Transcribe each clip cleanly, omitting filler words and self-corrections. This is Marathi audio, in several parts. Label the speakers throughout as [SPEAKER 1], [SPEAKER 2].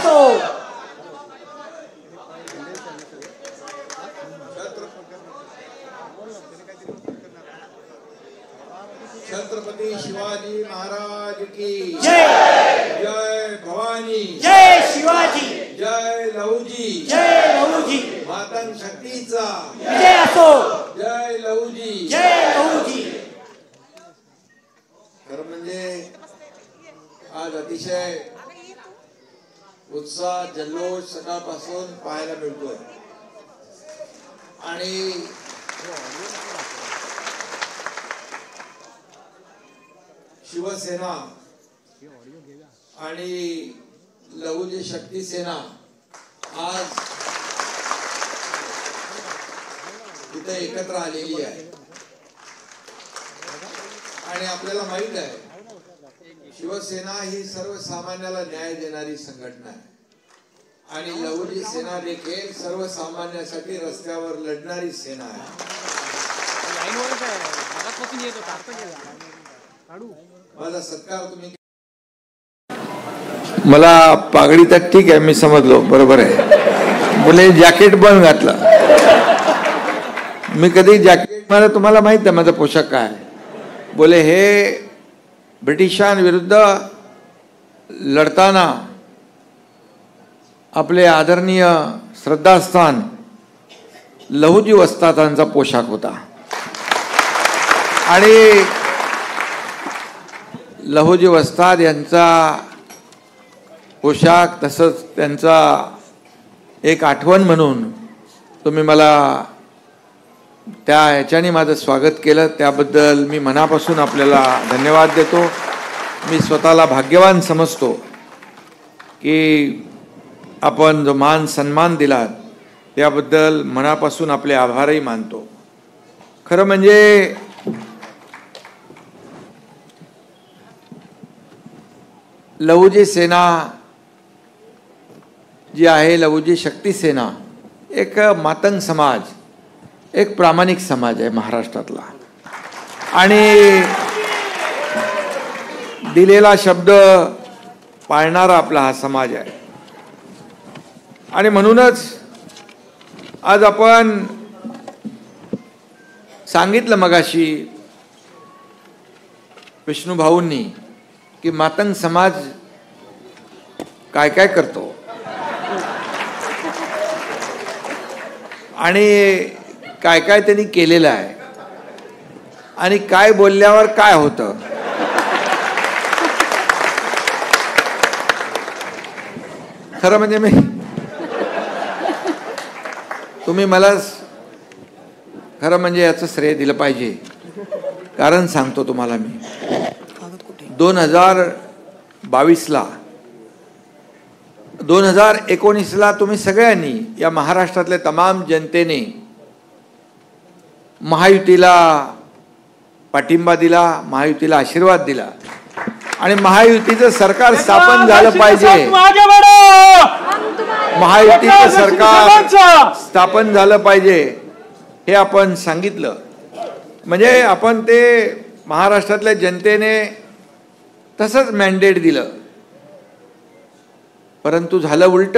[SPEAKER 1] असो.
[SPEAKER 2] छत्रपती शिवाजी महाराज की
[SPEAKER 1] जय.
[SPEAKER 2] जय भवानी.
[SPEAKER 1] जय शिवाजी.
[SPEAKER 2] जय लहुजी.
[SPEAKER 1] जय लहुजी.
[SPEAKER 2] मातंग शक्तीचा
[SPEAKER 1] विजय असो.
[SPEAKER 2] जय लहुजी.
[SPEAKER 1] जय लहुजी.
[SPEAKER 2] खरं म्हणजे आज अतिशय उत्साह जल्लोष सकाळपासून पाहायला मिळतोय आणि शिवसेना आणि लहुजी शक्ती सेना आज इथे एकत्र आलेली आहे आणि आपल्याला माहित आहे शिवसेना ही सर्वसामान्याला न्याय देणारी संघटना आहे आणि लहुजी सेना देखील सर्वसामान्यासाठी रस्त्यावर लढणारी सेना आहे. माझा सत्कार तुम्ही मला पागडी तर ठीक आहे मी समजलो बरोबर आहे बोले जॅकेट पण घातलं मी कधी जॅकेट मला तुम्हाला माहित आहे माझा पोशाख काय बोले हे ब्रिटिशांविरुद्ध लढताना आपले आदरणीय श्रद्धास्थान लहुजी वस्तादांचा पोशाख होता आणि लहुजी वस्ताद यांचा पोशाख तसंच त्यांचा एक आठवण म्हणून तुम्ही मला त्या ह्याच्याने माझं स्वागत केलं त्याबद्दल मी मनापासून आपल्याला धन्यवाद देतो. मी स्वतःला भाग्यवान समजतो की आपण जो मान सन्मान दिलात त्याबद्दल मनापासून आपले आभारही मानतो. खरं म्हणजे लहुजी सेना जी आहे लहुजी शक्ती सेना एक मातंग समाज एक प्रामाणिक समाज आहे महाराष्ट्रातला आणि दिलेला शब्द पाळणारा आपला हा समाज आहे आणि म्हणूनच आज आपण सांगितलं मगाशी विष्णू भाऊंनी की मातंग समाज काय काय करतो आणि काय काय त्यांनी केलेलं आहे आणि काय बोलल्यावर काय होतं. खरं म्हणजे मी तुम्ही मला खरं म्हणजे याचं श्रेय दिलं पाहिजे कारण सांगतो तुम्हाला मी 2022ला 2019ला तुम्ही सगळ्यांनी या महाराष्ट्रातल्या तमाम जनतेने महायुतीला पाठिंबा दिला महायुतीला आशीर्वाद दिला आणि महायुतीचं सरकार स्थापन झालं पाहिजे महायुतीचं सरकार स्थापन झालं पाहिजे हे आपण सांगितलं म्हणजे आपण ते महाराष्ट्रातल्या जनतेने तसंच मॅन्डेट दिलं परंतु झालं उलट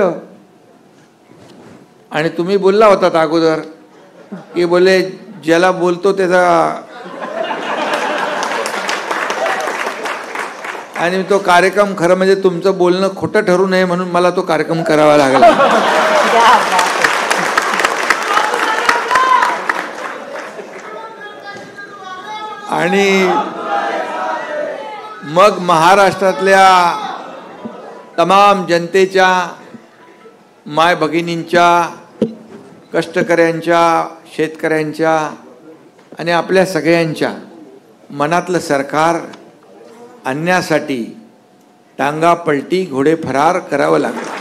[SPEAKER 2] आणि तुम्ही बोलला होतात अगोदर की बोले ज्याला बोलतो त्याचा आणि तो कार्यक्रम खरं म्हणजे तुमचं बोलणं खोटं ठरू नये म्हणून मला तो कार्यक्रम करावा लागला आणि मग महाराष्ट्रातल्या तमाम जनतेच्या माय भगिनींच्या कष्टकऱ्यांच्या शेतकऱ्यांच्या आणि आपल्या सगळ्यांच्या मनातलं सरकार आणण्यासाठी टांगा पलटी घोडे फरार करावं लागलं.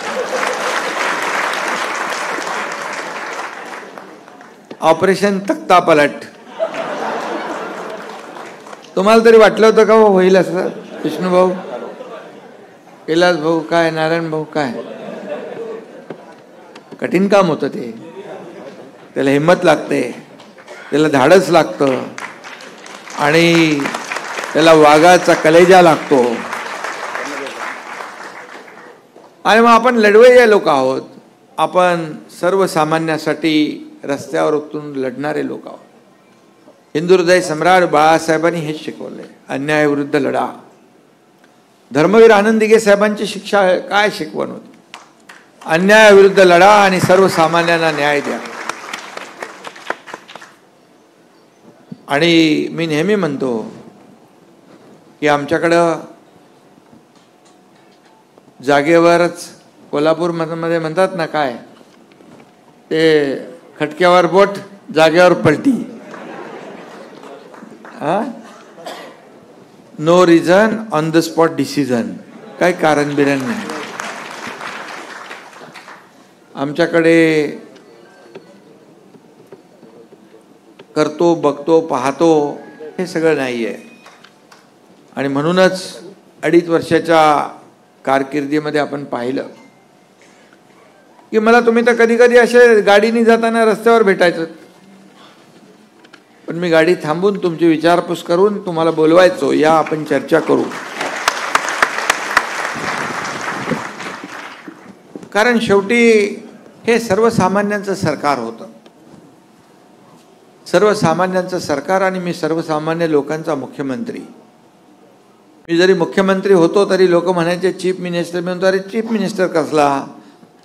[SPEAKER 2] ऑपरेशन तख्ता पलट तुम्हाला तरी वाटलं होतं का होईल असं विष्णू भाऊ कैलास भाऊ काय नारायण भाऊ काय कठीण काम होतं ते त्याला हिम्मत लागते त्याला धाडस लागतं आणि त्याला वाघाचा कलेजा लागतो आणि मग आपण लढवय्ये लोक आहोत, आपण सर्वसामान्यासाठी रस्त्यावर उतरून लढणारे लोक आहोत. हिंदू हृदय सम्राट बाळासाहेबांनी हेच शिकवलंय, अन्यायाविरुद्ध लढा. धर्मवीर आनंद दिघे साहेबांची शिक्षा काय शिकवण होती? अन्यायाविरुद्ध लढा आणि सर्वसामान्यांना न्याय द्या. आणि मी नेहमी म्हणतो की आमच्याकडं जागेवरच, कोल्हापूरमध्ये म्हणतात ना काय ते, खटक्यावर बोट जागेवर पलटी. No reason on the spot decision. काय कारण बिरण नाही. आमच्याकडे करतो, बघतो, पाहतो हे सगळं नाही आहे. आणि म्हणूनच 2.5 वर्षाच्या कारकिर्दीमध्ये आपण पाहिलं की मला तुम्ही तर कधी कधी असे गाडीने जाताना रस्त्यावर भेटायचं, पण मी गाडी थांबून तुमची विचारपूस करून तुम्हाला बोलवायचो, या आपण चर्चा करू. कारण शेवटी हे सर्वसामान्यांचं सरकार होतं, सर्वसामान्यांचं सरकार. आणि मी सर्वसामान्य लोकांचा मुख्यमंत्री. मी जरी मुख्यमंत्री होतो तरी लोक म्हणायचे चीफ मिनिस्टर. मी म्हणतो अरे चीफ मिनिस्टर कसला,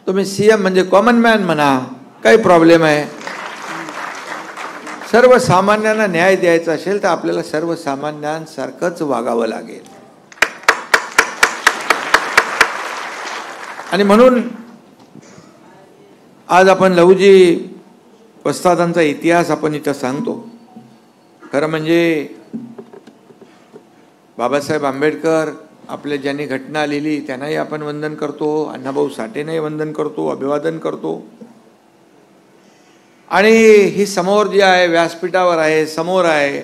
[SPEAKER 2] तुम्ही सीएम म्हणजे कॉमन मॅन म्हणा, काही प्रॉब्लेम आहे. सर्वसामान्यांना न्याय द्यायचा असेल तर आपल्याला सर्वसामान्यांसारखंच वागावं लागेल. आणि म्हणून आज आपण लहुजी वस्तादांचा इतिहास आपण इथं सांगतो. खरं म्हणजे बाबासाहेब आंबेडकर आपल्या ज्यांनी घटना लिहिली त्यांनाही आपण वंदन करतो, अण्णाभाऊ साठेंनाही वंदन करतो, अभिवादन करतो. आणि ही समोर जी आहे, व्यासपीठावर आहे, समोर आहे,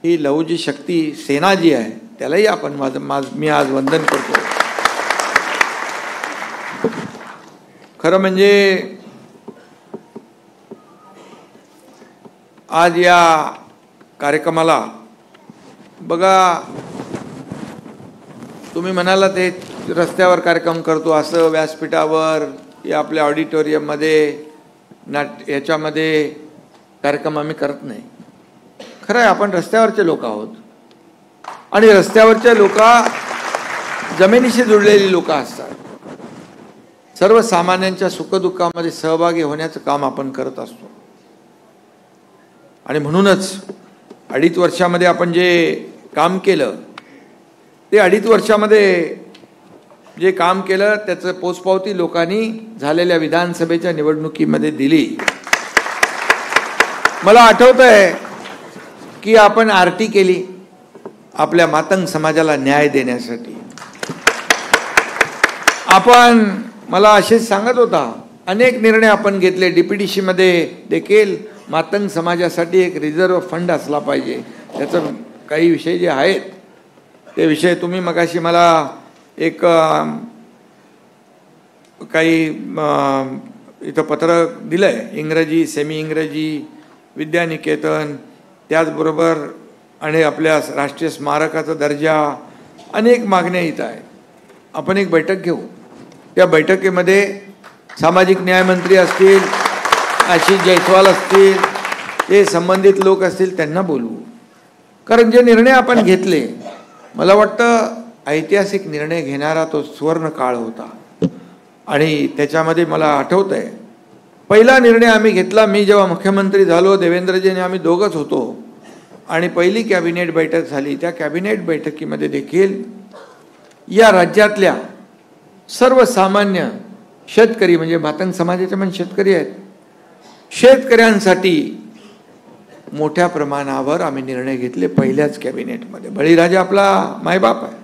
[SPEAKER 2] ही लहुजी शक्ती सेना जी आहे त्यालाही आपण मी आज वंदन करतो. खरं म्हणजे आज या कार्यक्रमाला बघा, तुम्ही म्हणाला ते रस्त्यावर कार्यक्रम करतो असं, व्यासपीठावर या आपल्या ऑडिटोरियममध्ये याच्यामध्ये कार्यक्रम आम्ही करत नाही. खरं आहे, आपण रस्त्यावरचे लोक आहोत आणि रस्त्यावरचे लोक जमिनीशी जुळलेली लोक असतात. सर्वसामान्यांच्या सुखदुःखामध्ये सहभागी होण्याचं काम आपण करत असतो. आणि म्हणूनच 2.5 वर्षामध्ये आपण जे काम केलं ते 2.5 वर्षामध्ये जे काम केलं त्याचं पोचपावती लोकांनी झालेल्या विधानसभेच्या निवडणुकीमध्ये दिली. मला आठवतंय की आपण आरटी केली आपल्या मातंग समाजाला न्याय देण्यासाठी. आपण मला असेच सांगत होता, अनेक निर्णय आपण घेतले. डीपीडीसी मध्ये देखील मातंग समाजासाठी एक रिझर्व्ह फंड असला पाहिजे. त्याचं काही विषय जे आहेत ते विषय तुम्ही मगाशी मला एक काही इथं पत्र दिलंय, इंग्रजी, सेमी इंग्रजी, विद्यानिकेतन, त्याचबरोबर आणि आपल्या राष्ट्रीय स्मारकाचा दर्जा, अनेक मागण्या इथं आहेत. आपण एक बैठक घेऊ. त्या बैठकीमध्ये सामाजिक न्यायमंत्री असतील, आशिष जयस्वाल असतील, ते संबंधित लोक असतील, त्यांना बोलवू. कारण जे निर्णय आपण घेतले, मला वाटतं ऐतिहासिक निर्णय घेणारा तो सुवर्ण काळ होता. आणि त्याच्यामध्ये मला आठवतंय पहिला निर्णय आम्ही घेतला, मी जेव्हा मुख्यमंत्री झालो, देवेंद्रजीने आम्ही दोघंच होतो आणि पहिली कॅबिनेट बैठक झाली. त्या कॅबिनेट बैठकीमध्ये देखील या राज्यातल्या सर्वसामान्य शेतकरी, म्हणजे मातंग समाजाचे पण शेतकरी आहेत, शेतकऱ्यांसाठी मोठ्या प्रमाणावर आम्ही निर्णय घेतले पहिल्याच कॅबिनेटमध्ये. बळीराजा आपला मायबाप आहे.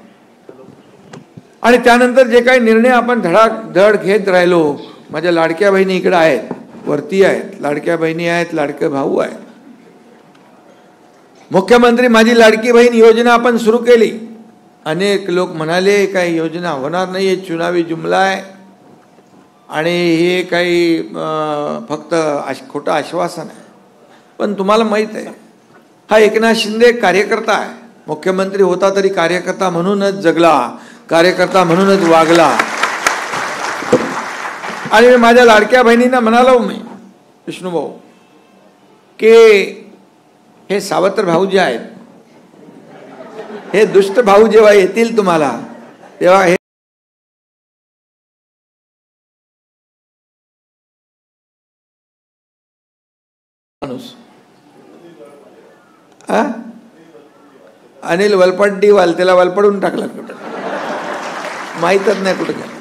[SPEAKER 2] आणि त्यानंतर जे काही निर्णय आपण धडाधड घेत राहिलो, माझ्या लाडक्या बहिणी इकडे आहेत, वरती आहेत, लाडक्या बहिणी आहेत, लाडके भाऊ आहेत. मुख्यमंत्री माझी लाडकी बहीण योजना आपण सुरू केली. अनेक लोक म्हणाले काही योजना होणार नाही, हे चुनावी जुमला आहे आणि हे काही फक्त खोटं आश्वासन आहे. पण तुम्हाला माहित आहे, हा एकनाथ शिंदे कार्यकर्ता आहे. मुख्यमंत्री होता तरी कार्यकर्ता म्हणूनच जगला, कार्यकर्ता म्हणूनच वागला. आणि माझ्या लाडक्या बहिणींना म्हणालो मी, विष्णुभाऊ, की हे सावत्र भाऊ जे आहेत, हे दुष्ट भाऊ जेव्हा येतील तुम्हाला, तेव्हा हे माणूस अनिल वलपट्टीवाल, त्याला वलपडून टाकला कुठं, माहीतच नाही कुठं गेला.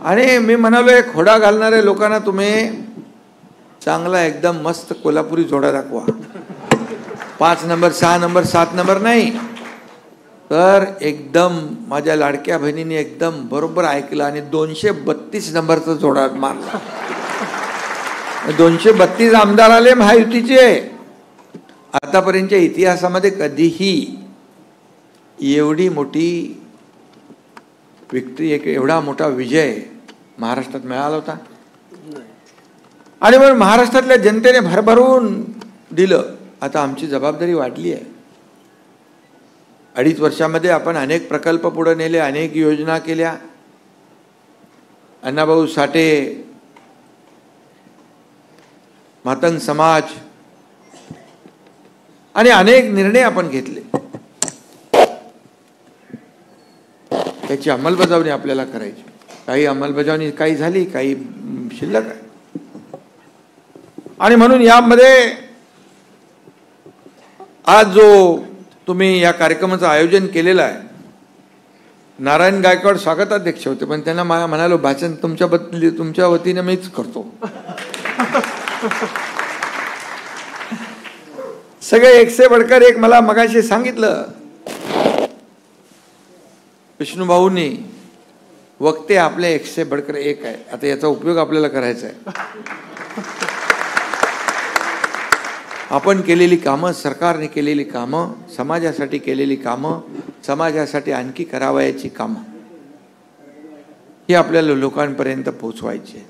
[SPEAKER 2] आणि मी म्हणालो, एक खोडा घालणाऱ्या लोकांना तुम्ही चांगला एकदम मस्त कोल्हापुरी जोडा दाखवा. 5 नंबर 6 नंबर 7 नंबर नाही, तर एकदम माझ्या लाडक्या बहिणीने एकदम बरोबर ऐकलं आणि 232 नंबरचा जोडा मारला. 232 आमदार आले महायुतीचे. आतापर्यंतच्या इतिहासामध्ये कधीही एवढी मोठी विक्ट्री, एवढा मोठा विजय महाराष्ट्रात मिळाला होता. आणि म्हणून महाराष्ट्रातल्या जनतेने भरभरून दिलं. आता आमची जबाबदारी वाढली आहे. 2.5 वर्षामध्ये आपण अनेक प्रकल्प पुढे नेले, अनेक योजना केल्या. अण्णाभाऊ साठे, मातंग समाज आणि अनेक निर्णय आपण घेतले. त्याची अंमलबजावणी आपल्याला करायची. काही अंमलबजावणी काही झाली, काही शिल्लक आहे. आणि म्हणून यामध्ये आज जो तुम्ही या कार्यक्रमाचं आयोजन केलेलं आहे, नारायण गायकवाड स्वागताध्यक्ष होते, पण त्यांना मला म्हणालो, भाषण तुमच्या वतीने मीच करतो. सगळे एक से बढ़कर एक. मला मगाशी सांगितलं विष्णुभाऊंनी, वक्ते आपले एक से बढ़कर एक आहे. आता याचा उपयोग आपल्याला करायचा आहे. आपण केलेली कामं, सरकारने केलेली कामं, समाजासाठी केलेली कामं, समाजासाठी आणखी करावयाची कामं, ही आपल्याला लोकांपर्यंत पोहोचवायची.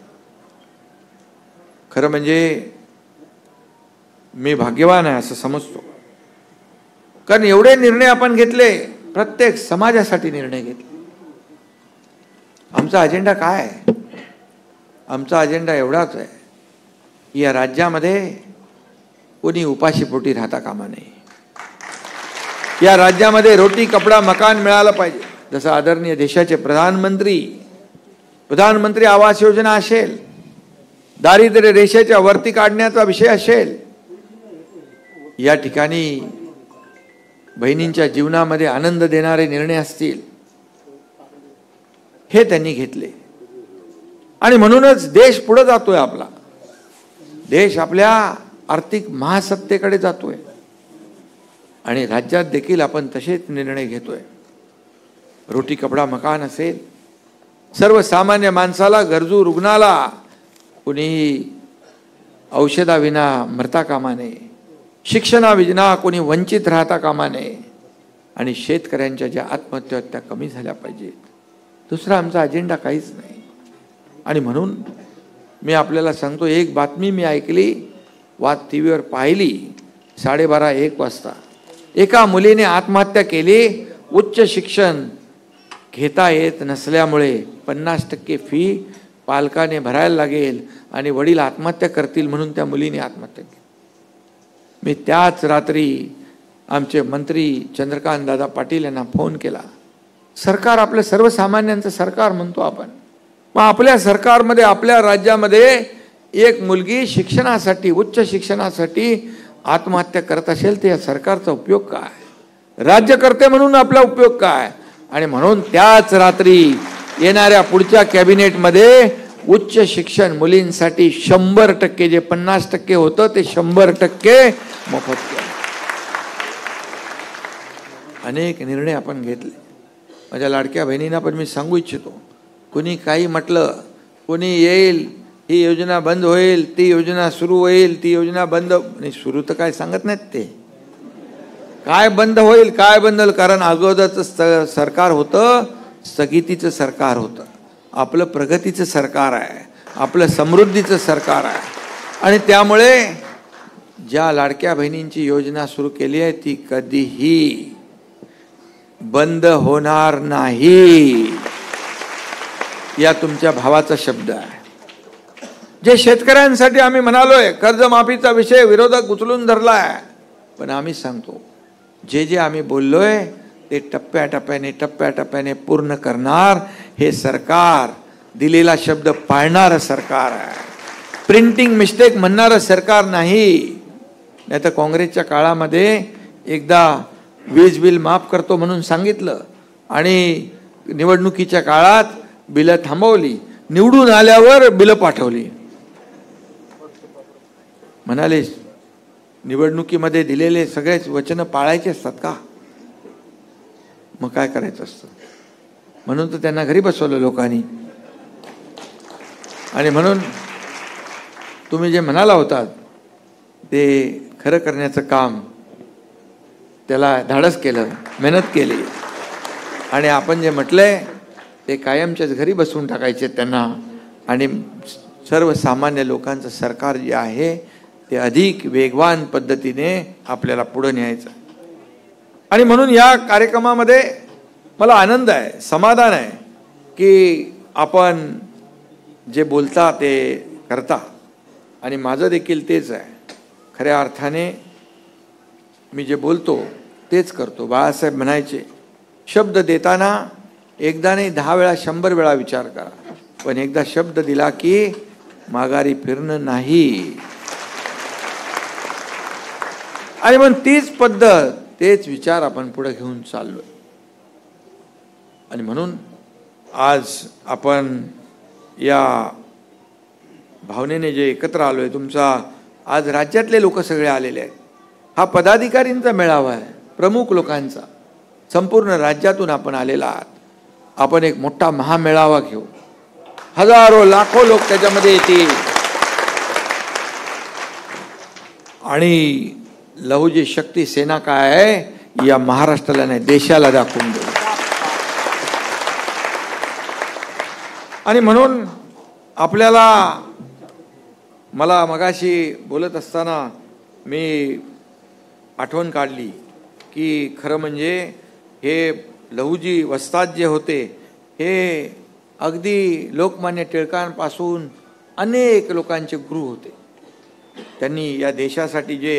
[SPEAKER 2] खरं म्हणजे मी भाग्यवान आहे असं समजतो, कारण एवढे निर्णय आपण घेतले, प्रत्येक समाजासाठी निर्णय घेतले. आमचा अजेंडा काय आहे? आमचा अजेंडा एवढाच आहे की या राज्यामध्ये कोणी उपाशीपोटी राहता कामा नये. या राज्यामध्ये रोटी कपडा मकान मिळालं पाहिजे. जसं आदरणीय देशाचे प्रधानमंत्री आवास योजना असेल, दारिद्र्य रेषेच्या वरती काढण्याचा विषय असेल, या ठिकाणी बहिणींच्या जीवनामध्ये आनंद देणारे निर्णय असतील, हे त्यांनी घेतले. आणि म्हणूनच देश पुढे जातोय. आपला देश आपल्या आर्थिक महासत्तेकडे जातोय. आणि राज्यात देखील आपण तसेच निर्णय घेतोय. रोटी कपडा मकान असेल, सर्वसामान्य माणसाला, गरजू रुग्णाला कोणीही औषधाविना मरता कामा नये, शिक्षणाविना कोणी वंचित राहता कामा नये, आणि शेतकऱ्यांच्या ज्या आत्महत्या त्या कमी झाल्या पाहिजेत. दुसरा आमचा अजेंडा काहीच नाही. आणि म्हणून मी आपल्याला सांगतो, एक बातमी मी ऐकली, वाद टीव्हीवर पाहिली, 12:30-1 वाजता एका मुलीने आत्महत्या केली. उच्च शिक्षण घेता येत नसल्यामुळे 50% फी पालकाने भरायला लागेल आणि वडील आत्महत्या करतील म्हणून त्या मुलीने आत्महत्या केली. मी त्याच रात्री आमचे मंत्री चंद्रकांत दादा पाटील यांना फोन केला. सरकार आपल्या सर्वसामान्यांचं सरकार म्हणतो आपण, मग आपल्या सरकारमध्ये, आपल्या राज्यामध्ये एक मुलगी शिक्षणासाठी, उच्च शिक्षणासाठी आत्महत्या करत असेल, तर या सरकारचा उपयोग काय? राज्यकर्ते म्हणून आपला उपयोग काय? आणि म्हणून त्याच रात्री येणाऱ्या पुढच्या कॅबिनेटमध्ये उच्च शिक्षण मुलींसाठी 100%, जे 50% होतं ते 100% मोफत केलं. अनेक निर्णय आपण घेतले. माझ्या लाडक्या बहिणींना पण मी सांगू इच्छितो, कोणी काही म्हटलं, कोणी येईल, ही योजना बंद होईल, ती योजना सुरू होईल, ती योजना बंद नाही, सुरू तर काय सांगत नाहीत ते, काय बंद होईल, काय बंद होईल. कारण अगोदरचं सरकार होतं, स्थगितीचं सरकार होतं. आपलं प्रगतीचं सरकार आहे, आपलं समृद्धीचं सरकार आहे. आणि त्यामुळे ज्या लाडक्या बहिणींची योजना सुरू केली आहे ती कधीही बंद होणार नाही. या तुमच्या भावाचा शब्द आहे. जे शेतकऱ्यांसाठी आम्ही म्हणालोय, कर्जमाफीचा विषय विरोधक उचलून धरलाय, पण आम्ही सांगतो जे जे आम्ही बोललोय ते टप्प्याटप्प्याने पूर्ण करणार. हे सरकार दिलेला शब्द पाळणारं सरकार आहे. प्रिंटिंग मिस्टेक म्हणणारं सरकार नाही. नाही तर काँग्रेसच्या काळामध्ये एकदा वीज बिल माफ करतो म्हणून सांगितलं आणि निवडणुकीच्या काळात बिलं थांबवली, निवडून आल्यावर बिलं पाठवली. म्हणाले निवडणुकीमध्ये दिलेले सगळेच वचन पाळायचे असतात का? मग काय करायचं असतं? म्हणून तर त्यांना घरी बसवलं लोकांनी. आणि म्हणून तुम्ही जे म्हणाला होतात ते खरं करण्याचं काम, त्याला धाडस केलं, मेहनत केली. आणि आपण जे म्हटलंय ते कायमच्याच घरी बसवून टाकायचे त्यांना. आणि सर्वसामान्य लोकांचं सरकार जे आहे ते अधिक वेगवान पद्धतीने आपल्याला पुढे न्यायचं. आणि म्हणून या कार्यक्रमामध्ये मला आनंद आहे, समाधान आहे की आपण जे बोलता ते करता. आणि माझं देखील तेच आहे. खऱ्या अर्थाने मी जे बोलतो तेच करतो. बाळासाहेब म्हणायचे, शब्द देताना एकदा नाही 10 वेळा 100 वेळा विचार करा, पण एकदा शब्द दिला की माघारी फिरणं नाही. आणि मग तीच पद्धत, तेच विचार आपण पुढे घेऊन चाललोय. आणि म्हणून आज आपण या भावनेने जे एकत्र आलोय, तुमचा आज राज्यातले लोक सगळे आलेले आहेत. हा पदाधिकारींचा मेळावा आहे, प्रमुख लोकांचा. संपूर्ण राज्यातून आपण आलेला आहात. आपण एक मोठा महामेळावा घेऊ, हजारो लाखो लोक त्याच्यामध्ये येतील आणि लहुजी शक्ती सेना काय आहे या महाराष्ट्राला नाही देशाला दाखवून देऊ. आणि म्हणून आपल्याला, मला मगाशी बोलत असताना मी आठवण काढली की खरं म्हणजे हे लहुजी वस्ताद जे होते हे अगदी लोकमान्य टिळकांपासून अनेक लोकांचे गुरु होते. त्यांनी या देशासाठी जे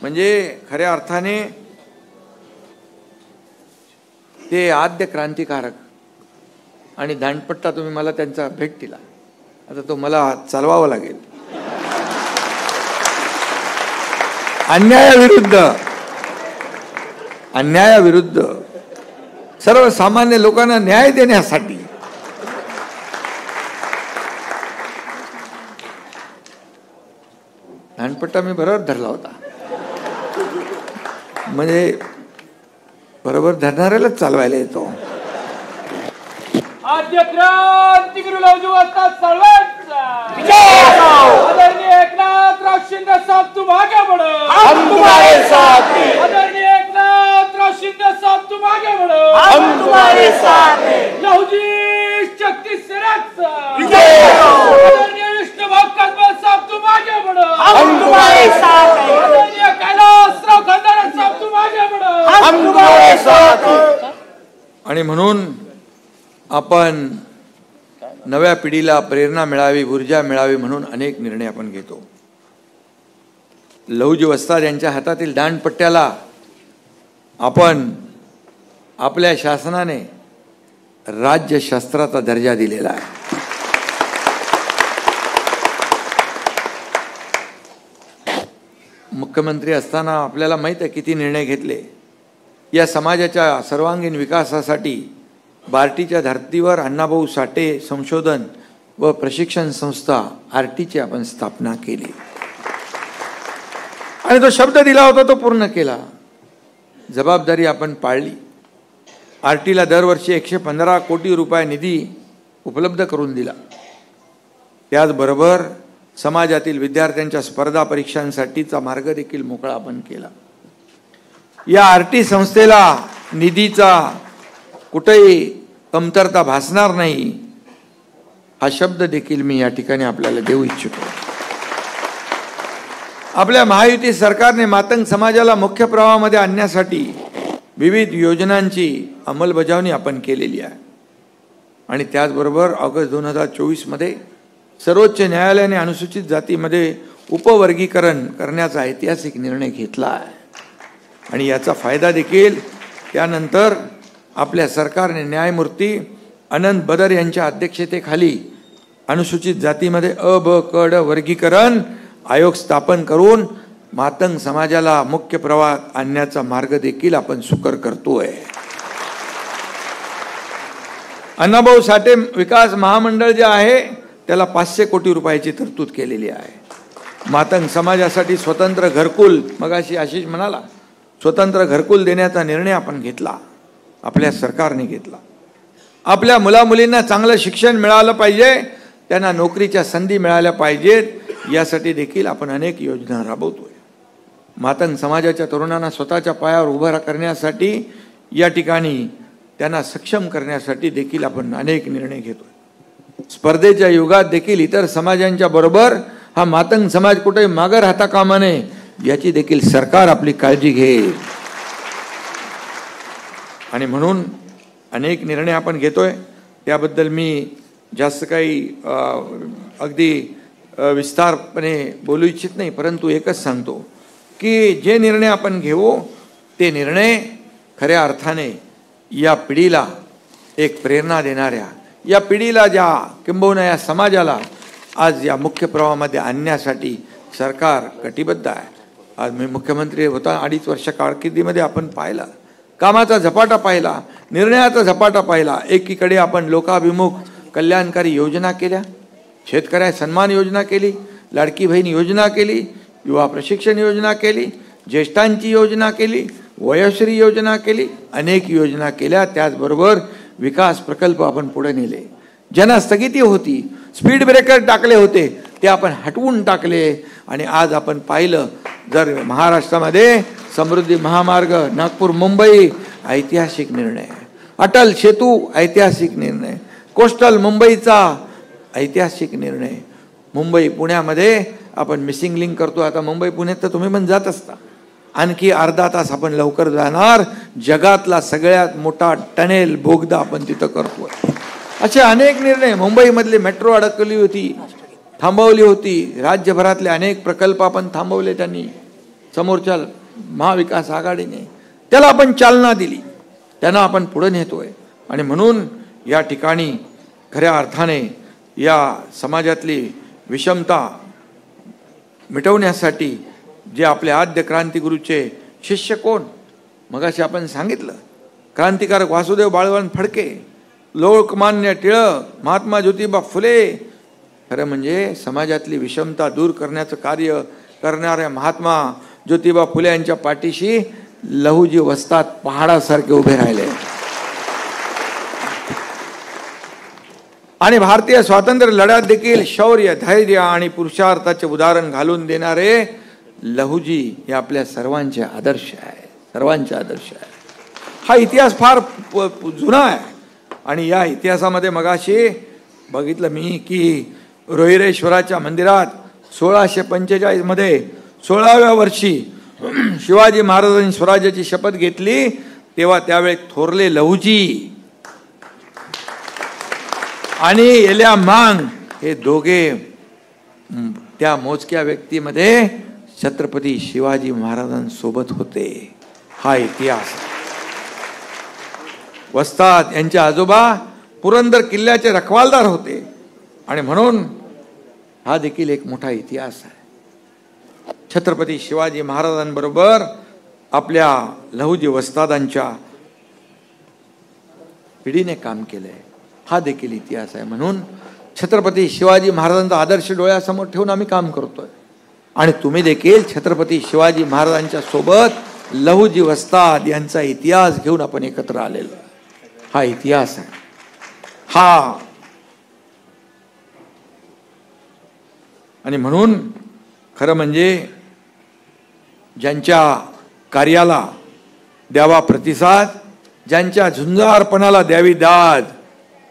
[SPEAKER 2] म्हणजे खऱ्या अर्थाने ते आद्य क्रांतिकारक. आणि दांडपट्टा तुम्ही मला त्यांचा भेट दिला, आता तो मला चालवावा लागेल. अन्यायाविरुद्ध सर्वसामान्य लोकांना न्याय देण्यासाठी. दांडपट्टा मी बरोबर धरला होता, म्हणजे बरोबर धरणाऱ्यालाच चालवायला येतो.
[SPEAKER 3] आद्य क्रांतिगुरु लहुजी वस्ताद साळवेंचा आदरणीय एकनाथराव शिंदे साहब तुम आगे बढ़ो,
[SPEAKER 1] हम तुम्हारे साथ हैं.
[SPEAKER 3] आदरणीय एकनाथराव शिंदे साहब तुम आगे बढ़ो,
[SPEAKER 1] हम तुम्हारे साथ हैं.
[SPEAKER 3] लहुजी शक्ती सेनाचा
[SPEAKER 1] विजय.
[SPEAKER 3] आदरणीय विष्णुभाऊ कसबे साहब तुम आगे बढ़ो,
[SPEAKER 1] हम तुम्हारे साथ हैं.
[SPEAKER 3] आदरणीय कैलासराव खंदारे साहब तुम आगे बढ़ो,
[SPEAKER 1] हम तुम्हारे साथ हैं.
[SPEAKER 2] आणि म्हणून आपण नव्या पिढीला प्रेरणा मिळावी, ऊर्जा मिळावी म्हणून अनेक निर्णय आपण घेतो. लहुजी वस्ताद यांच्या हातातील दांडपट्ट्याला आपण आपल्या शासनाने राज्यशास्त्राचा दर्जा दिलेला आहे. मुख्यमंत्री असताना आपल्याला माहित आहे किती निर्णय घेतले. या समाजाच्या सर्वांगीण विकासासाठी बार्टीच्या धर्तीवर अण्णाभाऊ साठे संशोधन व प्रशिक्षण संस्था आरटीची आपण स्थापना केली आणि तो शब्द दिला होता तो पूर्ण केला. जबाबदारी आपण पाळली. आरटीला दरवर्षी 115 कोटी रुपये निधी उपलब्ध करून दिला. त्याचबरोबर समाजातील विद्यार्थ्यांच्या स्पर्धा परीक्षांसाठीचा मार्ग देखील मोकळा आपण केला. या आरटी संस्थेला निधीचा कुठेही कमतरता भासणार नाही हा शब्द देखील मी या ठिकाणी आपल्याला देऊ इच्छितो. आपल्या महायुती सरकारने मातंग समाजाला मुख्य प्रवाहामध्ये आणण्यासाठी विविध योजनांची अंमलबजावणी आपण केलेली आहे. आणि त्याचबरोबर ऑगस्ट 2024 मध्ये सर्वोच्च न्यायालयाने अनुसूचित जातीमध्ये उपवर्गीकरण करण्याचा ऐतिहासिक निर्णय घेतला आहे आणि याचा फायदा देखील त्यानंतर आपल्या सरकारने न्यायमूर्ती अनंत बदर यांच्या अध्यक्षतेखाली अनुसूचित जातीमध्ये अ ब क ड वर्गीकरण आयोग स्थापन करून मातंग समाजाला मुख्य प्रवाहात आणण्याचा मार्ग देखील आपण सुकर करतोय. अण्णाभाऊ साठे विकास महामंडळ जे आहे त्याला 500 कोटी रुपयाची तरतूद केलेली आहे. मातंग समाजासाठी स्वतंत्र घरकुल, मगाशी आशिष म्हणाला, स्वतंत्र घरकुल देण्याचा निर्णय आपण घेतला, आपल्या सरकारने घेतला. आपल्या मुलामुलींना चांगलं शिक्षण मिळालं पाहिजे, त्यांना नोकरीच्या संधी मिळाल्या पाहिजेत, यासाठी देखील आपण अनेक योजना राबवतोय. मातंग समाजाच्या तरुणांना स्वतःच्या पायावर उभं करण्यासाठी, या ठिकाणी त्यांना सक्षम करण्यासाठी देखील आपण अनेक निर्णय घेतोय. स्पर्धेच्या युगात देखील इतर समाजांच्या बरोबर हा मातंग समाज कुठे मागे राहता कामा नये, याची देखील सरकार आपली काळजी घेईल. आणि म्हणून अनेक निर्णय आपण घेतोय. त्याबद्दल मी जास्त काही अगदी विस्तारपणे बोलू इच्छित नाही, परंतु एकच सांगतो की जे निर्णय आपण घेऊ ते निर्णय खऱ्या अर्थाने या पिढीला एक प्रेरणा देणाऱ्या, या पिढीला ज्या किंबहुना या समाजाला आज या मुख्य प्रवाहामध्ये आणण्यासाठी सरकार कटिबद्ध आहे. आज मी मुख्यमंत्री होता, 2.5 वर्ष कारकिर्दीमध्ये आपण पाहिला, कामाचा झपाटा पाहिला, निर्णयाचा झपाटा पाहिला. एकीकडे आपण लोकाभिमुख कल्याणकारी योजना केल्या, शेतकऱ्या सन्मान योजना केली, लाडकी बहीण योजना केली, युवा प्रशिक्षण योजना केली, ज्येष्ठांची योजना केली, वयोश्री योजना केली, अनेक योजना केल्या. त्याचबरोबर विकास प्रकल्प आपण पुढे नेले. ज्यांना स्थगिती होती, स्पीड ब्रेकर टाकले होते, ते आपण हटवून टाकले. आणि आज आपण पाहिलं, जर महाराष्ट्रामध्ये समृद्धी महामार्ग नागपूर मुंबई ऐतिहासिक निर्णय, अटल सेतू ऐतिहासिक निर्णय, कोस्टल मुंबईचा ऐतिहासिक निर्णय, मुंबई पुण्यामध्ये आपण मिसिंग लिंक करतो. आता मुंबई पुण्यात तर तुम्ही पण जात असता, आणखी अर्धा तास आपण लवकर जाणार. जगातला सगळ्यात मोठा टनेल बोगदा आपण तिथं करतोय. असे अनेक निर्णय. मुंबईमधली मेट्रो अडकली होती, थांबवली होती. राज्यभरातले अनेक प्रकल्प आपण थांबवले त्यांनी, समोरच्या महाविकास आघाडीने. त्याला आपण चालना दिली, त्यांना आपण पुढे नेतोय. आणि म्हणून या ठिकाणी खऱ्या अर्थाने या समाजातली विषमता मिटवण्यासाठी जे आपले आद्य क्रांतिगुरूचे शिष्य कोण, मगाशी आपण सांगितलं, क्रांतिकारक वासुदेव बाळवंत फडके, लोकमान्य टिळक, महात्मा ज्योतिबा फुले. खरं म्हणजे समाजातली विषमता दूर करण्याचं कार्य करणाऱ्या महात्मा ज्योतिबा फुले यांच्या पाठीशी लहुजी वस्ताद पहाडासारखे उभे राहिले. आणि भारतीय स्वातंत्र्य लढ्यात देखील शौर्य, धैर्य आणि पुरुषार्थाचे उदाहरण घालून देणारे लहुजी हे आपल्या सर्वांचे आदर्श आहे, सर्वांचे आदर्श आहे. हा इतिहास फार जुना आहे. आणि या इतिहासामध्ये मगाशी बघितलं मी की रोहिरेश्वराच्या मंदिरात 1645 मध्ये 16व्या वर्षी शिवाजी महाराजांनी स्वराज्याची शपथ घेतली, तेव्हा त्यावेळी थोरले लहुजी आणि एल्या मांग हे दोघे त्या मोजक्या व्यक्तीमध्ये छत्रपती शिवाजी महाराजांसोबत होते. हा इतिहास. वस्ताद यांचे आजोबा पुरंदर किल्ल्याचे रखवालदार होते. आणि म्हणून हा देखील एक मोठा इतिहास आहे. छत्रपती शिवाजी महाराजांबरोबर आपल्या लहुजी वस्तादांच्या पिढीने काम केलंय, हा देखील इतिहास आहे. म्हणून छत्रपती शिवाजी महाराजांचा आदर्श डोळ्यासमोर ठेवून आम्ही काम करतोय. आणि तुम्ही देखील छत्रपती शिवाजी महाराजांच्या सोबत लहुजी वस्ताद यांचा इतिहास घेऊन आपण एकत्र आलेलो. हा इतिहास आहे. हा आणि म्हणून खरं म्हणजे ज्यांच्या कार्याला द्यावा प्रतिसाद, ज्यांच्या झुंजारपणाला द्यावी दाद,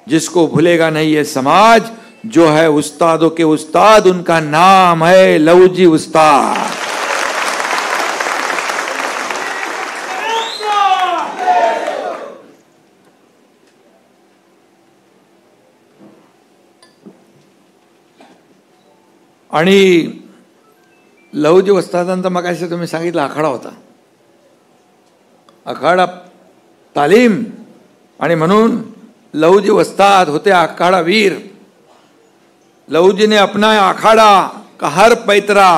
[SPEAKER 2] जिसको भूलेगा नहीं ये समाज, जो है उस्तादों के उस्ताद, उनका नाम है लहुजी उस्ताद. आणि लहुजी वस्तादांचा मगाशी तुम्ही सांगितलं आखाडा होता, आखाडा तालीम, आणि म्हणून लहुजी वस्ताद होते अखाड़ा वीर। लहुजी ने अपना अखाड़ा का हर पैतरा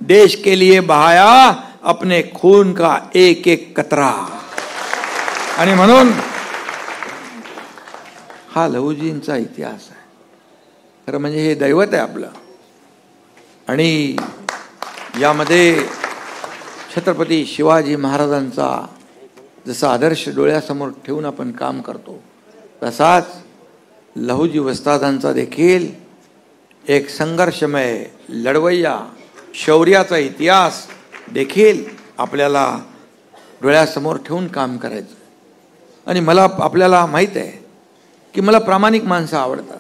[SPEAKER 2] देश के लिए बहाया, अपने खून का एक एक कतरा। आणि म्हणून हा लहुजींचा इतिहास आहे। खरं म्हणजे हे दैवत आहे आपलं। आणि यामध्ये छत्रपती शिवाजी महाराजांचा जसा आदर्श डोळ्यासमोर ठेवून आपण काम करतो, तसाच लहुजी वस्तादांचा देखील एक संघर्षमय लढवय्या शौर्याचा इतिहास देखील आपल्याला डोळ्यासमोर ठेवून काम करायचं। आणि मला आपल्याला माहित आहे की मला प्रामाणिक माणसं आवडतात,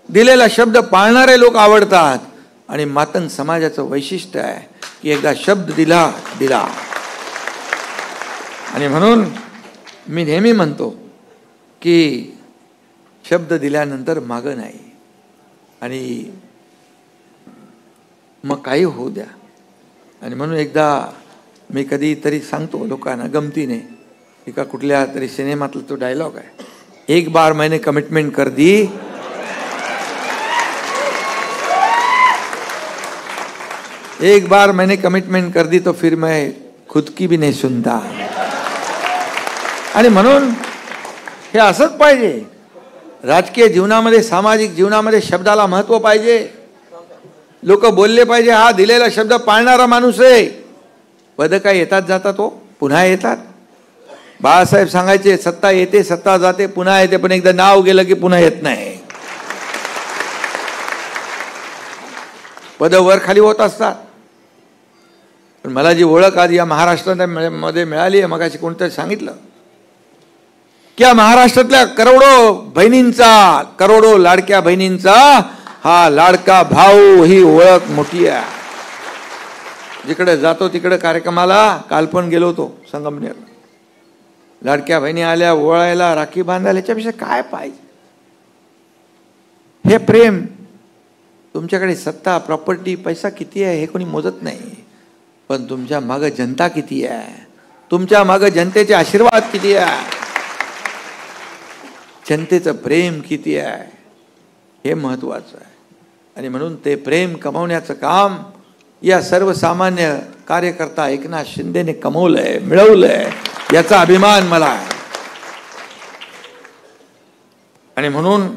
[SPEAKER 2] दिलेला शब्द पाळणारे लोक आवडतात। आणि मातंग समाजाचं वैशिष्ट्य आहे की एकदा शब्द दिला दिला। आणि म्हणून मी नेहमी म्हणतो की शब्द दिल्यानंतर मागं नाही, आणि मग काही होऊ द्या। आणि म्हणून एकदा मी कधीतरी सांगतो लोकांना गमतीने, एका कुठल्या तरी सिनेमातला तो डायलॉग आहे, एक बार मैंने कमिटमेंट कर दी, एक बार मैंने कमिटमेंट कर दी तो फिर मैं खुद की भी नहीं सुनता। आणि म्हणून हे असंच पाहिजे राजकीय जीवनामध्ये, सामाजिक जीवनामध्ये शब्दाला महत्त्व पाहिजे। लोक बोलले पाहिजे हा दिलेला शब्द पाळणारा माणूस आहे। पद काय येतात जातात, तो पुन्हा येतात। बाळासाहेब सांगायचे सत्ता येते सत्ता जाते पुन्हा येते, पण एकदा नाव गेलं की पुन्हा येत नाही। पद वर खाली होत असतात, पण मला जी ओळख आज या महाराष्ट्रामध्ये मिळाली आहे, मगाशी कोणतरी सांगितलं की या महाराष्ट्रातल्या करोडो बहिणींचा, करोडो लाडक्या बहिणींचा हा लाडका भाऊ ही ओळख मोठी आहे। जिकडे जातो तिकडे कार्यक्रमाला, काल पण गेलो होतो संगमनेर, लाडक्या बहिणी आल्या ओळायला, राखी बांधायला, याच्यापेक्षा काय पाहिजे? हे प्रेम। तुमच्याकडे सत्ता, प्रॉपर्टी, पैसा किती आहे हे कोणी मोजत नाही, पण तुमच्या मागे जनता किती आहे, तुमच्या मागे जनतेचे आशीर्वाद किती आहे, जनतेचं प्रेम किती आहे, हे महत्त्वाचं आहे। आणि म्हणून ते प्रेम कमवण्याचं काम या सर्वसामान्य कार्यकर्ता एकनाथ शिंदेने कमवलंय, मिळवलंय, याचा अभिमान मला आहे। आणि म्हणून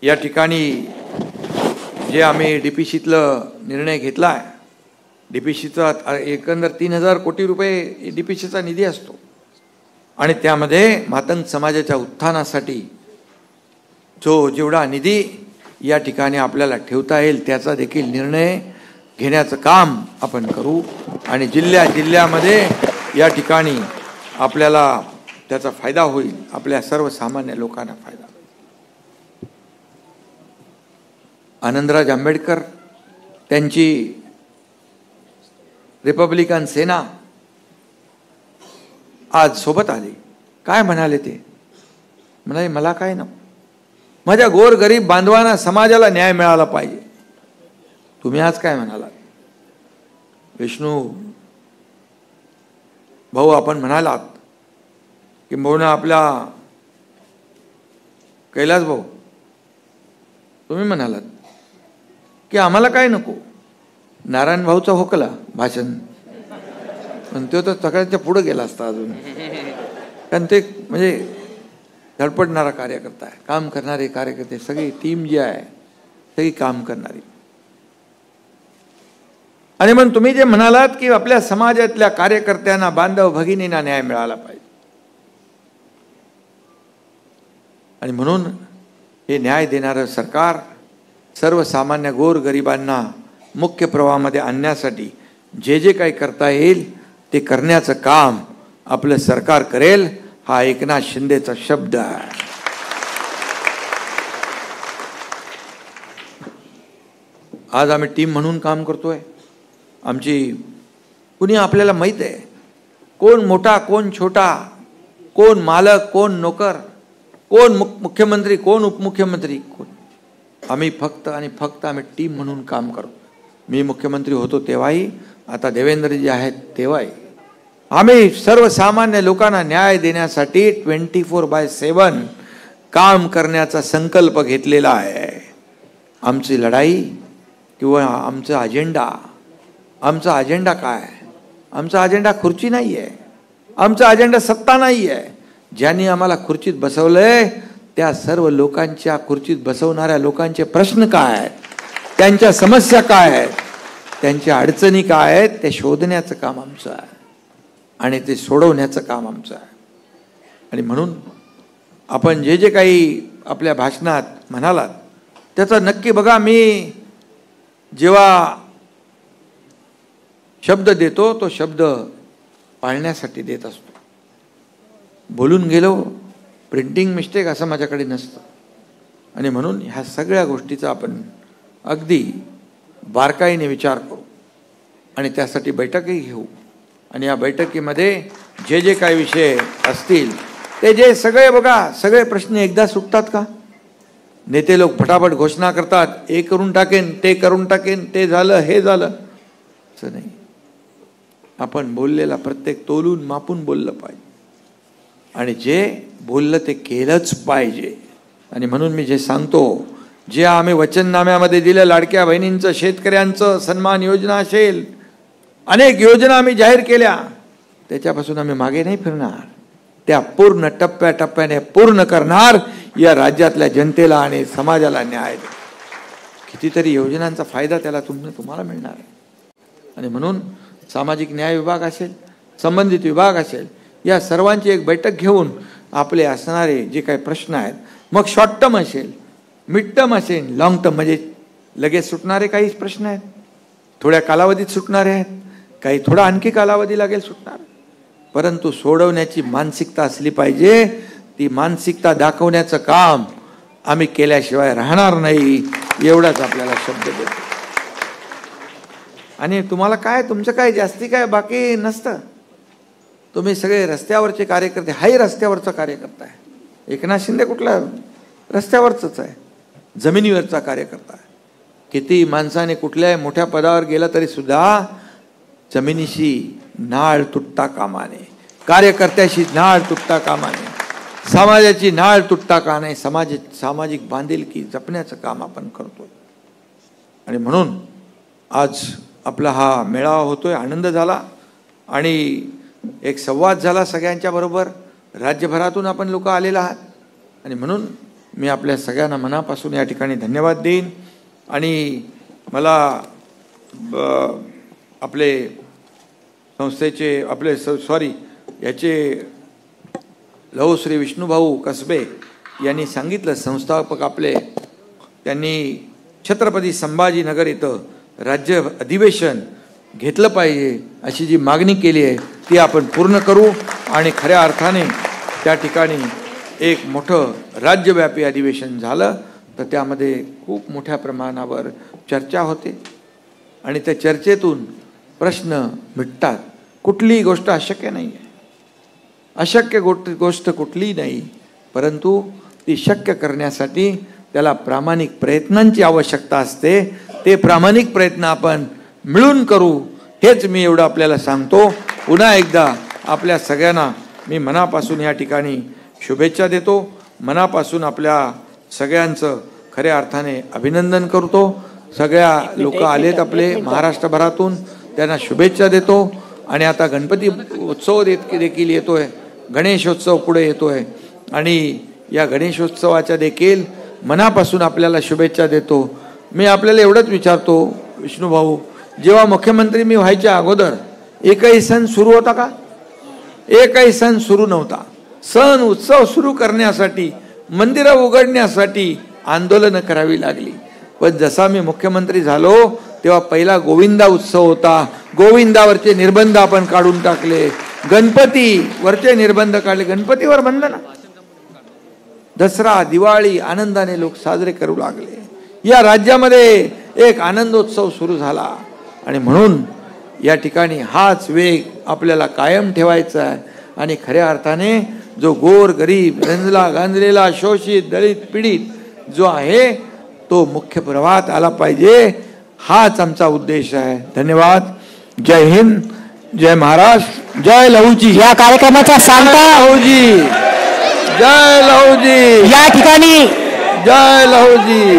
[SPEAKER 2] या ठिकाणी जे आम्ही डीपीसीतलं निर्णय घेतला आहे, डीपीसीचा एकंदर 3000 कोटी रुपये डीपीसीचा निधी असतो, आणि त्यामध्ये मातंग समाजाच्या उत्थानासाठी जो जेवढा निधी या ठिकाणी आपल्याला ठेवता येईल त्याचा देखील निर्णय घेण्याचं काम आपण करू। आणि जिल्ह्यामध्ये या ठिकाणी आपल्याला त्याचा फायदा होईल, आपल्या सर्वसामान्य लोकांना फायदा। आनंदराज आंबेडकर, त्यांची रिपब्लिकन सेना आज सोबत आली। काय म्हणाले ते? म्हणाले मला काय नको, माझ्या गोरगरीब बांधवांना, समाजाला न्याय मिळाला पाहिजे। तुम्ही आज काय म्हणालात? विष्णू भाऊ, आपण म्हणालात की किंबहुना आपला कैलास भाऊ, तुम्ही म्हणालात की आम्हाला काय नको। नारायण भाऊचा होकला भाषण, पण तो तर सगळ्यांच्या पुढे गेला असता अजून, कारण ते म्हणजे धडपडणारा कार्यकर्ता आहे, काम करणारे कार्यकर्ते, सगळी टीम जी आहे सगळी काम करणारी। आणि मग तुम्ही जे म्हणालात की आपल्या समाजातल्या कार्यकर्त्यांना, बांधव भगिनींना न्याय मिळाला पाहिजे, आणि म्हणून हे न्याय देणारं सरकार सर्वसामान्य गोरगरिबांना मुख्य प्रवाहामध्ये आणण्यासाठी जे जे काही करता येईल ते करण्याचं काम आपलं सरकार करेल, हा एकनाथ शिंदेचा शब्द आहे। आज आम्ही टीम म्हणून काम करतोय। आमची कुणी आपल्याला माहित आहे कोण मोठा कोण छोटा, कोण मालक कोण नोकर, कोण मुख्यमंत्री कोण उपमुख्यमंत्री, कोण आम्ही फक्त आणि फक्त आम्ही टीम म्हणून काम करतो. मी मुख्यमंत्री होतो तेव्हाही, आता देवेंद्रजी आहेत तेव्हाही आम्ही सर्वसामान्य लोकांना न्याय देण्यासाठी 24/7 काम करण्याचा संकल्प घेतलेला आहे. आमची लढाई किंवा आमचा अजेंडा काय? आमचा अजेंडा खुर्ची नाही आहे, आमचा अजेंडा सत्ता नाही आहे. ज्यांनी आम्हाला खुर्चीत बसवलंय त्या सर्व लोकांच्या, खुर्चीत बसवणाऱ्या लोकांचे प्रश्न काय आहेत, त्यांच्या समस्या काय आहेत, त्यांच्या अडचणी काय आहेत, ते शोधण्याचं काम आमचं आहे आणि ते सोडवण्याचं काम आमचं आहे. आणि म्हणून आपण जे जे काही आपल्या भाषणात म्हणालात त्याचा नक्की बघा. मी जेव्हा शब्द देतो तो शब्द पाळण्यासाठी देत असतो. बोलून गेलो, प्रिंटिंग मिस्टेक असं माझ्याकडे नसतं. आणि म्हणून ह्या सगळ्या गोष्टीचा आपण अगदी बारकाईने विचार करू आणि त्यासाठी बैठकही घेऊ. आणि या बैठकीमध्ये जे जे काही विषय असतील ते जे सगळे बघा, सगळे प्रश्न एकदा सुटतात का? नेते लोक फटाफट घोषणा करतात, हे करून टाकेन, ते करून टाकेन, ते झालं, हे झालं, असं नाही. आपण बोललेला प्रत्येक तोलून मापून बोललं पाहिजे आणि जे बोललं ते केलंच पाहिजे. आणि म्हणून मी जे सांगतो, जे आम्ही वचननाम्यामध्ये दिलं, लाडक्या बहिणींचं, शेतकऱ्यांचं सन्मान योजना असेल, अनेक योजना आम्ही जाहीर केल्या, त्याच्यापासून आम्ही मागे नाही फिरणार. त्या पूर्ण टप्प्याटप्प्याने पूर्ण करणार. या राज्यातल्या जनतेला आणि समाजाला न्याय दे. कितीतरी योजनांचा फायदा त्याला तुम्हाला मिळणार आहे. आणि म्हणून सामाजिक न्याय विभाग असेल, संबंधित विभाग असेल, या सर्वांची एक बैठक घेऊन आपले असणारे जे काही प्रश्न आहेत, मग शॉर्ट टर्म असेल, मिड टर्म असेल, लॉंग टर्म, म्हणजे लगेच सुटणारे काही प्रश्न आहेत, थोड्या कालावधीत सुटणारे आहेत, काही थोडा आणखी कालावधी लागेल सुटणार, परंतु सोडवण्याची मानसिकता असली पाहिजे. ती मानसिकता दाखवण्याचं काम आम्ही केल्याशिवाय राहणार नाही, एवढाच आपल्याला शब्द देतो. आणि तुम्हाला काय, तुमचं काय जास्ती काय बाकी नसतं. तुम्ही सगळे रस्त्यावरचे कार्यकर्ते, हाही रस्त्यावरचा कार्यकर्ता आहे. एकनाथ शिंदे कुठला रस्त्यावरच आहे, जमिनीवरचा कार्यकर्ता आहे. किती माणसाने कुठल्याही मोठ्या पदावर गेला तरी सुद्धा जमिनीशी नाळ तुटता कामा नये, कार्यकर्त्याशी नाळ तुटता कामा नये, समाजाची नाळ तुटता का नाही, सामाजिक बांधिलकी जपण्याचं काम आपण करतोय. आणि म्हणून आज आपला हा मेळावा होतोय, आनंद झाला आणि एक संवाद झाला सगळ्यांच्या बरोबर. राज्यभरातून आपण लोक आलेला आहात आणि म्हणून मी आपल्या सगळ्यांना मनापासून या ठिकाणी धन्यवाद देईन. आणि मला आपले संस्थेचे याचे लहू श्री विष्णुभाऊ कसबे यांनी सांगितलं, संस्थापक आपले, त्यांनी छत्रपती संभाजीनगर इथं राज्य अधिवेशन घेतलं पाहिजे अशी जी मागणी केली आहे ती आपण पूर्ण करू. आणि खऱ्या अर्थाने त्या ठिकाणी एक मोठं राज्यव्यापी अधिवेशन झालं तर त्यामध्ये खूप मोठ्या प्रमाणावर चर्चा होते आणि त्या चर्चेतून प्रश्न मिटतात. कुठलीही गोष्ट अशक्य नाही आहे, अशक्य गोष्ट कुठलीही नाही, परंतु ती शक्य करण्यासाठी त्याला प्रामाणिक प्रयत्नांची आवश्यकता असते. ते प्रामाणिक प्रयत्न आपण मिळून करू, हेच मी एवढं आपल्याला सांगतो. पुन्हा एकदा आपल्या सगळ्यांना मी मनापासून या ठिकाणी शुभेच्छा देतो. मनापासून आपल्या सगळ्यांचं खऱ्या अर्थाने अभिनंदन करतो. सगळ्या लोक आलेत आपले महाराष्ट्रभरातून, त्यांना शुभेच्छा देतो. आणि आता गणपती उत्सव देखील येतोय, गणेशोत्सव पुढे येतोय आणि या गणेशोत्सवाच्या देखील मनापासून आपल्याला शुभेच्छा देतो. मी आपल्याला एवढंच विचारतो विष्णुभाऊ, जेव्हा मुख्यमंत्री मी व्हायच्या अगोदर एकही सण सुरू होता का? एकही सण सुरू नव्हता. सण उत्सव सुरू करण्यासाठी, मंदिरं उघडण्यासाठी आंदोलनं करावी लागली. पण जसा मी मुख्यमंत्री झालो तेव्हा पहिला गोविंदा उत्सव होता. गोविंदावरचे निर्बंध आपण काढून टाकले, गणपतीवरचे निर्बंध काढले, गणपतीवर बंधन. दसरा, दिवाळी आनंदाने लोक साजरे करू लागले. या राज्यामध्ये एक आनंदोत्सव सुरू झाला. आणि म्हणून या ठिकाणी हाच वेग आपल्याला कायम ठेवायचा आहे. आणि खऱ्या अर्थाने जो गोर गरीब, रंजला गांजलेला, शोषित, दलित, पीडित जो आहे तो मुख्य प्रवाहात आला पाहिजे, हाच आमचा उद्देश आहे. धन्यवाद. जय हिंद, जय महाराष्ट्र, जय लहूजी.
[SPEAKER 4] या कार्यक्रमाचा सांगता
[SPEAKER 2] लहूजी, जय लहूजी,
[SPEAKER 4] या ठिकाणी
[SPEAKER 2] जय लहूजी.